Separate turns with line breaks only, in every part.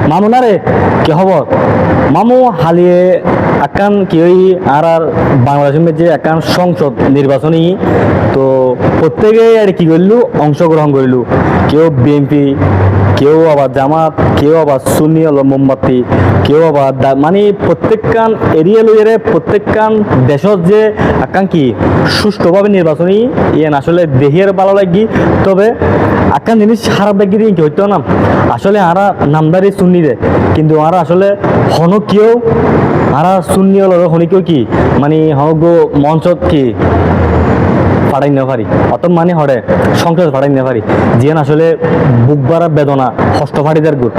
মামুনারে কি খবর মামু হালিয়ে আকান কি ওই আর বাংলাদেশের মধ্যে আকান সংসদ নির্বাচনী তো প্রত্যেকে আর কি করলু অংশগ্রহণ করিল কেউ বিএনপি কেউ আবার জামাত কেউ আবার সুন্নি হলো মোমবাতি কেউ আবার মানে প্রত্যেকখান এরিয়া লইয়ারে প্রত্যেকখান দেশত যে আকান কি সুষ্ঠুভাবে নির্বাচনী ইয়েন আসলে দেহের ভালো লাগি তবে আকান জিনিস খারাপ লাগি দিয়ে কি হইতো না আসলে আরা নামদারি সুন্নি রে কিন্তু আরা আসলে হন কেউ আরা সুন্নি হলো হনি কেউ কি মানে হগ মঞ্চত কি ফাড়াই না পারি অত মানে হরে সংসদ ফাড়াই না পারি যেন আসলে বুক বাড়া বেদনা হস্ত ফাড়িদার গুড়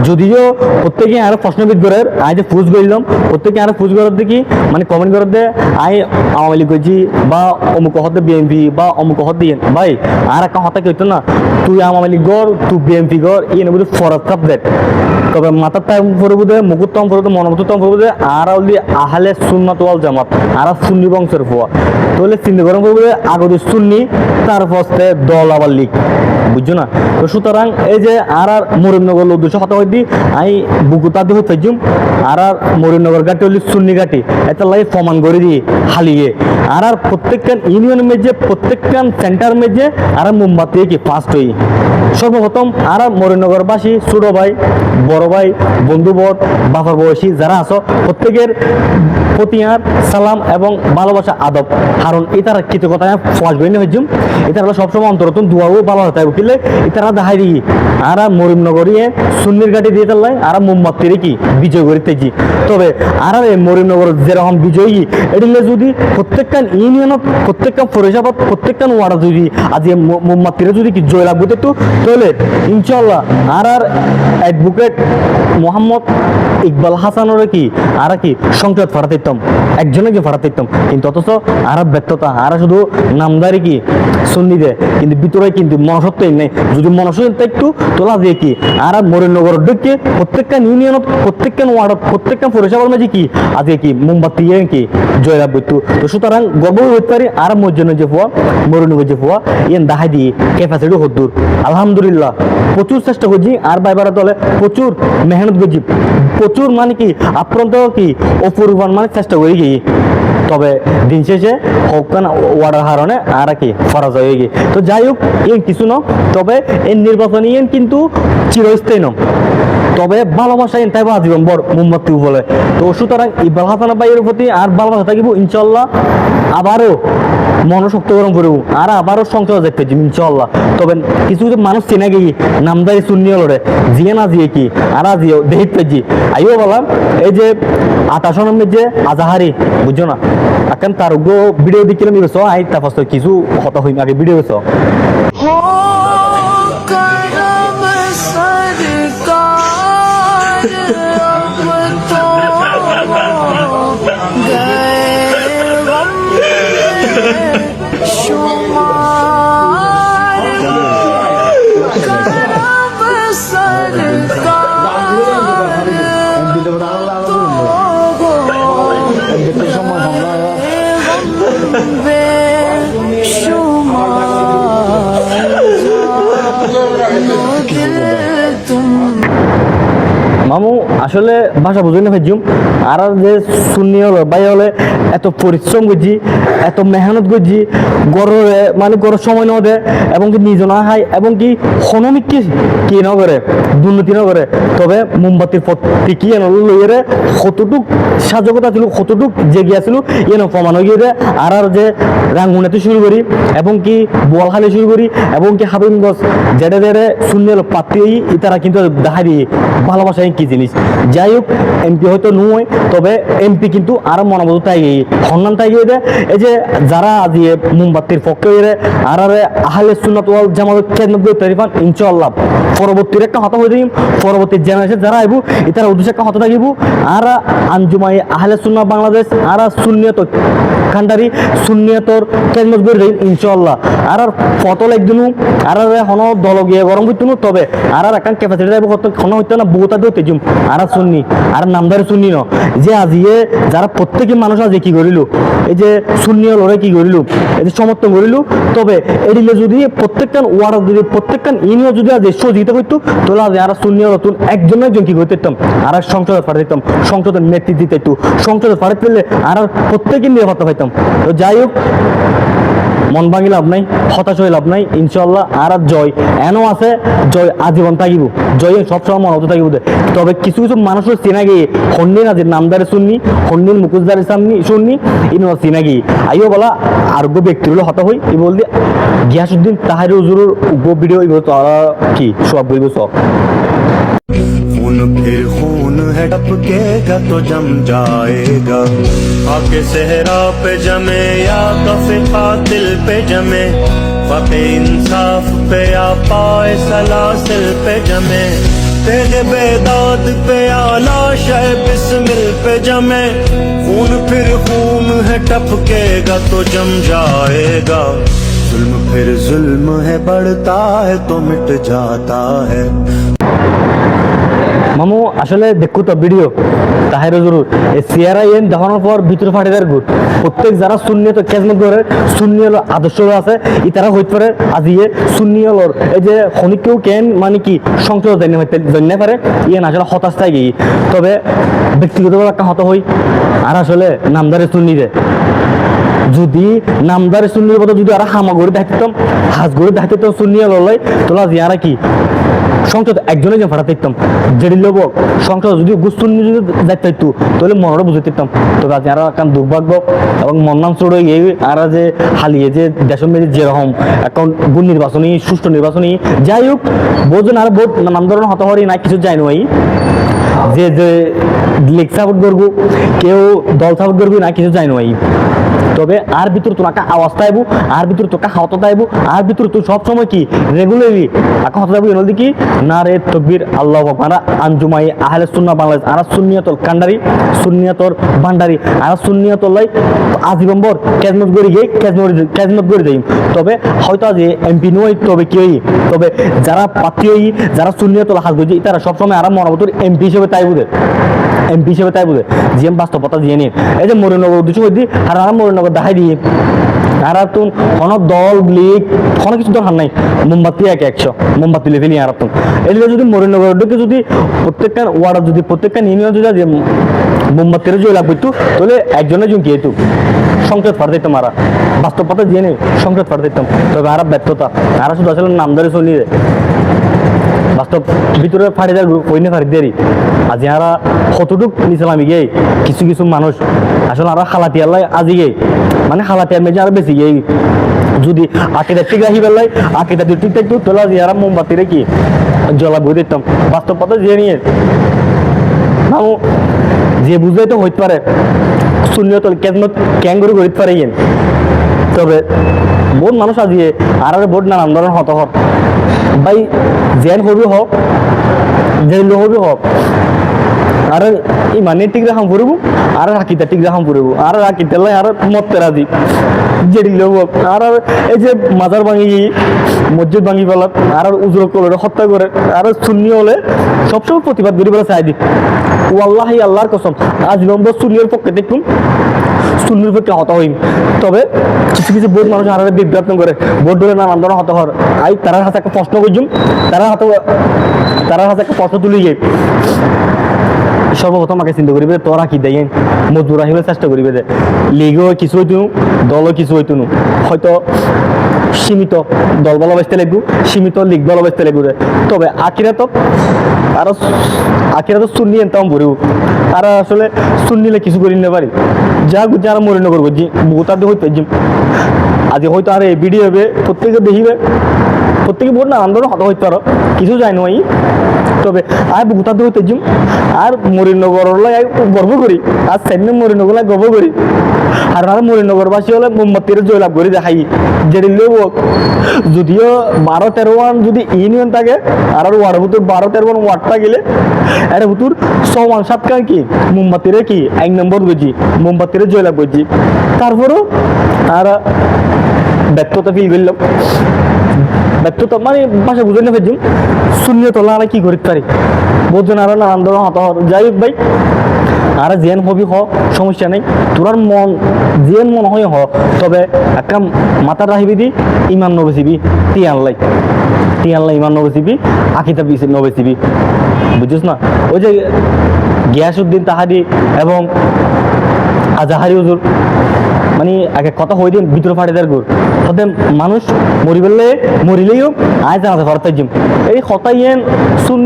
যদিও প্রত্যেকে আরো প্রশ্নবিদ করে আই যে ফুজ করিলাম প্রত্যেকে আরো ফুজ করার দেখি মানে কমেন্ট করার দে আই আওয়ামী লীগ করছি বা অমুক হতে বিএনপি বা অমুক হত দিয়ে ভাই আর একটা হতা কি হইতো না তুই আওয়ামী লীগ গড় তুই বিএনপি গড় ইয়ে নেবো ফরজ কাপ দেখ তবে মাথার টাইম পড়ব দে মুকুর টাইম পড়ব দে মনোমত টাইম পড়ব দে আর অলদি আহলে সুন্নাত ওয়াল জামাত আর সুন্নি বংশের ফুয়া তাহলে চিন্তা করেন পড়ব দে আগদি সুন্নি তার ফস্তে দল আবার লীগ বুঝছো না তো সুতরাং এই যে আর মরিমনগর উদ্দেশ্য কথা কই দি আমি বুকুতা দিয়ে হইতাম আর মরিমনগর ঘাটি হলি সুন্নি ঘাটি এটা লাই প্রমাণ করে দি হালিয়ে আর প্রত্যেকখান ইউনিয়নের মেজে প্রত্যেকখান সেন্টার মেজে আর মোমবাতি কি ফার্স্ট হই সর্বপ্রথম আর মরিনগরবাসী ছোট ভাই বড় ভাই বন্ধুবর বাবার বয়সী যারা আছো প্রত্যেকের প্রতি আর সালাম এবং ভালোবাসা আদব কারণ এটার কৃতজ্ঞতা ফার্স্ট বই হইজুম এটা হলো সবসময় অন্তরতন দুয়াও ভালো হতে উঠিলে এটারা দেখাই দিই আর মরিমনগরিয়ে সুন্নির ঘাটি দিয়ে তাল্লাই আর মোমবাতির কি বিজয় করিতেছি তবে আর মরিমনগর যেরকম বিজয়ী এটিলে যদি প্রত্যেকখান ইউনিয়নত প্রত্যেকটা পরিষেবাত প্রত্যেকখান ওয়ার্ড যদি আজ মোমবাতিরে যদি কি জয় লাগবে তো তাহলে ইনশাল্লাহ আর অ্যাডভোকেট মোহাম্মদ ইকবাল হাসানের কি আর কি সংসদ ফাড়াতে দিতাম একজনকে ফাড়াতে দিতাম কিন্তু অথচ আর ব্যর্থতা আর শুধু নামদারি কি শুনি দে কিন্তু ভিতরে কিন্তু মনসত্বই নেই যদি মনসত্ব একটু তোলা দিয়ে কি আর মরিনগর ডেকে প্রত্যেকটা ইউনিয়নত প্রত্যেকটা ওয়ার্ডত প্রত্যেকটা পরিষেবার মাঝে কি আজকে কি মোমবাতি কি জয়লাভ করতো তো সুতরাং গর্ব হইতে পারি আর মর্জন যে ফুয়া মরিনগর যে ফুয়া ইয়েন দেখাই দিয়ে ক্যাপাসিটি হদ্দুর আলহামদুলিল্লাহ প্রচুর চেষ্টা করছি আর বাইবার দলে প্রচুর মেহনত করছি প্রচুর মানে কি আপ্রান্ত কি অপূর্বান মানে চেষ্টা করি গিয়ে তবে দিন শেষে হকান ওয়ার্ডার হারণে আর কি ফরাজ হয়ে গিয়ে তো যাই হোক ইন কিছু ন তবে এই নির্বাচনী ইন কিন্তু চিরস্থায়ী ন তবে ভালোবাসা ইন তাই আজীবন বড় মোমবাতি বলে তো সুতরাং ইকবাল হাসান ভাইয়ের প্রতি আর ভালোবাসা থাকিব ইনশাল্লাহ আবারও মনোশক্ত গরম করব আর আবারও সংসদ দেখতে ইনশাল্লাহ তবে কিছু কিছু মানুষ চেনে গিয়ে নামদারি শূন্য লড়ে জিয়ে না জিয়ে কি আর আজিও দেখতে জি আইও বললাম এই যে 28 নম্বর যে আজাহারি বুঝছো না এখন তার ভিডিও দেখিলাম গেছো আই তারপর কিছু হতা হইম আগে ভিডিও গেছো মামু আসলে ভাষা বুঝি না ভাইজুম আর যে সুন্নি হলো ভাই হলে এত পরিশ্রম করছি এত মেহনত করছি গড়ে মানে গড়ের সময় না দেয় এবং কি নিজ না খায় এবং কি হনমিক কি না করে দুর্নীতি না করে তবে মোমবাতির প্রতি কি লইয়ে কতটুক সাজকতা ছিল কতটুক জেগে আসছিল এন প্রমাণ হয়ে গিয়ে আর যে রাঙ্গুনাতে শুরু করি এবং কি বোয়ালখালি শুরু করি এবং কি হাবিবগঞ্জ যেটা যেটা সুন্নি হলো পাত্রী তারা কিন্তু দেখা দিয়ে ভালোবাসা কি জিনিস যাই হোক এমপি হয়তো নয় তবে এমপি কিন্তু আরো মনোবল তাই সম্মান তাই গিয়ে এই যে যারা আজ মোমবাতির পক্ষে আর আহলে সুন্নাত ওয়াল জামাত খেদমত তারিফান ইনশাআল্লাহ পরবর্তী একটা হতা হয়ে দিম পরবর্তী জেনারেশন যারা আইব এটার উদ্দেশ্যে একটা হতা থাকিব আর আঞ্জুমাই আহলে সুন্নাত বাংলাদেশ আর সুন্নিয়ত খান্ডারি সুন্নিয়তর কেজমত করে দেই ইনশাআল্লাহ আর ফটো লাগদিনু আর হনো দল গিয়ে গরম করতুনু তবে আর একান ক্যাপাসিটি যাইব কত হনো হইতো না বহুতা দিতে জুম আর সুন্নি আর নামদারে সুন্নি ন যে আজিয়ে যারা প্রত্যেকই মানুষ আজ কি করিল এই যে সুন্নি লড়াই কি করিল এই যে সমর্থন করিল তবে এদিলে যদি প্রত্যেকটা ওয়ার্ড যদি প্রত্যেকটা ইউনিয়ন যদি আজ সহযোগিতা করতো তাহলে আজ আর সুন্নি নতুন একজন কি করতে দিতাম আর সংসদে পাঠাতে দিতাম সংসদের নেতৃত্ব দিতে একটু সংসদে পাঠাতে পেলে আর প্রত্যেকে নিয়ে হতে পাইতাম তো যাই হোক মন ভাঙি লাভ নাই হতাশ হয়ে লাভ নাই ইনশাল্লাহ আর জয় এনও আছে জয় আজীবন থাকিব জয় সবসময় মন হতে থাকিব তবে কিছু কিছু মানুষের চেনা গিয়ে হন্ডিন আছে নামদারে শুননি হন্ডিন মুখোশদারের সামনি শুননি ইনো চেনা গিয়ে আইও বলা আরোগ্য ব্যক্তি হলো হতা হই এই বলতে গিয়াসুদ্দিন তাহারি হুজুরের ভিডিও এগুলো তারা কি সব বলবো সব
खून फिर खून है टपकेगा तो जम जाएगा आके सहरा पे जमे या कफे कातिल पे जमे फके इंसाफ पे या पाए सलासिल पे जमे तेरे बेदाद पे या लाश है बिस्मिल पे जमे खून फिर खून है टपकेगा तो जम जाएगा जुल्म फिर जुल्म है बढ़ता है तो मिट जाता है
মামু আসলে দেখো তো ভিডিও তাহের জরুর এই সিআরআইএন দেখানোর পর ভিতরে ফাটিদার গুড প্রত্যেক যারা সুন্নিয়ত কেজমত করে সুন্নিয়ল আদর্শ আছে ই তারা হইতে পারে আজিয়ে সুন্নিয়লর এই যে খনিকেও কেন মানে কি সংসদ জানিয়ে পারে ইয়ে না আসলে হতাশ থাকে তবে ব্যক্তিগতভাবে একটা হত হই আর আসলে নামদারে সুন্নিরে যদি নামদারে সুন্নির মতো যদি আর হামাগড়ি দেখাতাম হাজগড়ি দেখাতাম সুন্নিয়ল লয় তোলা জিয়ারা কি সংসদ একজনে যে ভাড়া দিতাম যেটি লোক সংসদ যদি গুস্তুন্নি যদি যাইতে হইতো তাহলে মনটা বুঝে দিতাম তবে আজ আরো একটা দুর্ভাগ্য এবং মন্নাম চড়ে গিয়ে আর যে হালিয়ে যে দেশের মেয়েদের যেরকম এখন গুণ নির্বাচনী সুষ্ঠু নির্বাচনী যাই হোক বোঝেন আর বোধ নাম ধরনের হতে হরি না কিছু যাই নয় যে যে লিগ সাপোর্ট করবো কেউ দল সাপোর্ট করবো না কিছু যাই নয় তবে আর ভিতর তোর আওয়াজ তাইবো আর ভিতর তোকে হাওতা তাইবো আর ভিতর তুই সবসময় কি রেগুলারলি আকা হতে যাবো এনল কি না রে তকবীর আল্লাহ আকবার আঞ্জুমাই আহলে সুন্নাহ বাংলাদেশ আর সুন্নিয়তল কান্ডারি সুন্নিয়তর ভান্ডারি আর সুন্নিয়তল লাই আজীবনভর কেজমত করে গিয়ে কেজমত করে দেই তবে হয়তো আজ এমপি নয় তবে কি হই তবে যারা প্রার্থী হই যারা সুন্নিয়তল হাজ গজি তারা সবসময় আর মনোবতর এমপি হিসেবে তাই বুঝে এমপি হিসেবে তাই বুঝে জিএম বাস্তবতা দিয়ে নিন এই যে মরিনগর উদ্দেশ্য হই দি আর আর মরিনগর দেখাই দিয়ে আর তুন কোনো দল লীগ কোনো কিছু দরকার নাই মোমবাতি একশো মোমবাতি লেভেলই আর তুন এদিকে যদি মরিনগর ঢুকে যদি প্রত্যেকটা ওয়ার্ড যদি প্রত্যেকটা ইউনিয়ন যদি মোমবাতির যদি লাভ করতো তাহলে একজনের জুম গিয়ে সংসদ ফার দিতাম আর বাস্তবতা দিয়ে নেই সংসদ ফার দিতাম তবে আর ব্যর্থতা আর শুধু আসলে নামদারি চলিয়ে বাস্তব ভিতরে ফাড়ি দেয় কইনে ফাড়ি দেরি আজ যারা কতটুক নিছিলাম আমি গিয়ে কিছু কিছু মানুষ আসলে আরো খালাতি আল্লাহ আজি গে মানে খালাতি আমি আরো বেশি গিয়ে যদি আকিটা ঠিক রাখি পেলাই আকিটা দিয়ে ঠিক থাকতো তোলা যারা মোমবাতিরে কি জ্বলা বই দিতাম বাস্তব কথা যে নিয়ে মামু যে বুঝলে তো হইতে পারে সুন্নিয়তল কেজমত ক্যাঙ্গুরু করিতে পারে ইয়েন তবে বহুত মানুষ আজিয়ে আর বহুত নানান ধরনের হত হত ভাই জেন হবি হোক জেন হবি হোক আর ইমানে ঠিক রাখাম ফুরব আর রাকিটা ঠিক রাখাম ফুরব আর রাকিতে আর মরতে রাজি যেটি লোক আর এই যে মাজার ভাঙি মসজিদ ভাঙি ফেলাত আর উজর করে হত্যা করে আর শূন্য হলে সবসময় প্রতিবাদ করি বলে চাই দি ও আল্লাহ আল্লাহর কসম আজ নম্বর শূন্যের পক্ষে দেখুন শূন্যের পক্ষে হত হইম তবে কিছু কিছু বহুত মানুষ আর বিভ্রান্ত করে ভোট ধরে নানান ধরনের হত হর আই তার হাতে একটা প্রশ্ন করছুম তার হাতে একটা প্রশ্ন তুলি গিয়ে সর্বপ্রথম আগে চিন্তা করিবে তোরা কি দেয় মজদুর আহিবে চেষ্টা করিবে যে লিগও কিছু হইতু দলও কিছু হইতু হয়তো সীমিত দল ভালোবাসতে লাগবো সীমিত লিগ ভালোবাসতে লাগবো তবে আখিরাতত সুন্নি এনতাম ভরিব আর আসলে সুন্নিলে কিছু করি নিতে পারি যা যারা মরিন করবো জি বহুতার দিয়ে হইতে আজ হয়তো আর এই ভিডিও হবে প্রত্যেকে দেখিবে প্রত্যেকে বহুত না আন্দোলন হত হইতে পারো কিছু যায় নয় তবে আর বুকুতা হইতে যাম আর মরিনগর গর্ব করি আর সাইডে মরিনগর গর্ব করি আর মরিনগরবাসী হলে মোমবাতির জয়লাভ করি দেখাই যেদিলেও যদিও 12-13 যদি ইউনিয়ন থাকে আর ওয়ার্ড ভিতর 12-13 ওয়ার্ড থাকিলে এর ভিতর 6-7 কি মোমবাতিরে কি 1 নম্বর বুঝি মোমবাতিরে জয়লাভ বুঝি তারপরও আর ব্যর্থতা ফিল করলাম ব্যর্থতা মানে ভাষা বুঝে না ফেলছিলাম শূন্য তোলা আর কি করতে পারি বোঝেন আর নানান ধরনের হত যাই হোক ভাই আর জেন হবি হ সমস্যা নেই তোরার মন জেন মন হয় হ তবে একটা মাথা রাখিবি দি ইমান নবেছিবি তিয়ানলাই ইমান নবেছিবি আকিতা নবেছিবি বুঝছিস না ওই যে গিয়াসউদ্দিন তাহারি এবং আজাহারি হুজুর মানে আগে কথা হয়ে দিন ভিতরে ফাটে দেয় গুড় হতে মানুষ মরিলেও আয় জানাতে ভারতের জিম এই হতাইয়েন শূন্য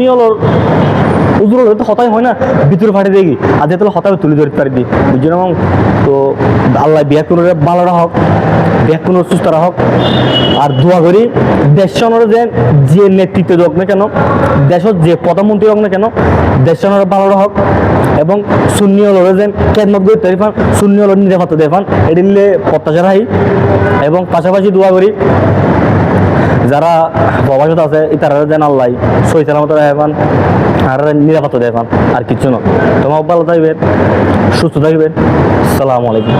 উজুর তো হতাই হয় না ভিতরে ফাটে দেখি আর যেতে হতাই তুলে ধরতে পারি দি বুঝছি না তো আল্লাহ বিয়া কোনো ভালো হোক বিয়া কোনো সুস্থ হোক আর দোয়া করি দেশের যে নেতৃত্ব হোক না কেন দেশের যে প্রধানমন্ত্রী হোক না কেন দেশের ভালো হোক এবং শূন্য লড়ে যেন কেদমত করে তৈরি পান শূন্য লড় নিরাপত্তা দিয়ে পান এটিলে প্রত্যাশা রাখি এবং পাশাপাশি দোয়া করি যারা প্রবাসত আছে তারা যেন আল্লাহ সহি সালামত রাখবেন আর নিরাপত্তা দেবেন আর কিছু না তোমার ভালো থাকবেন সুস্থ থাকবেন আসসালামু আলাইকুম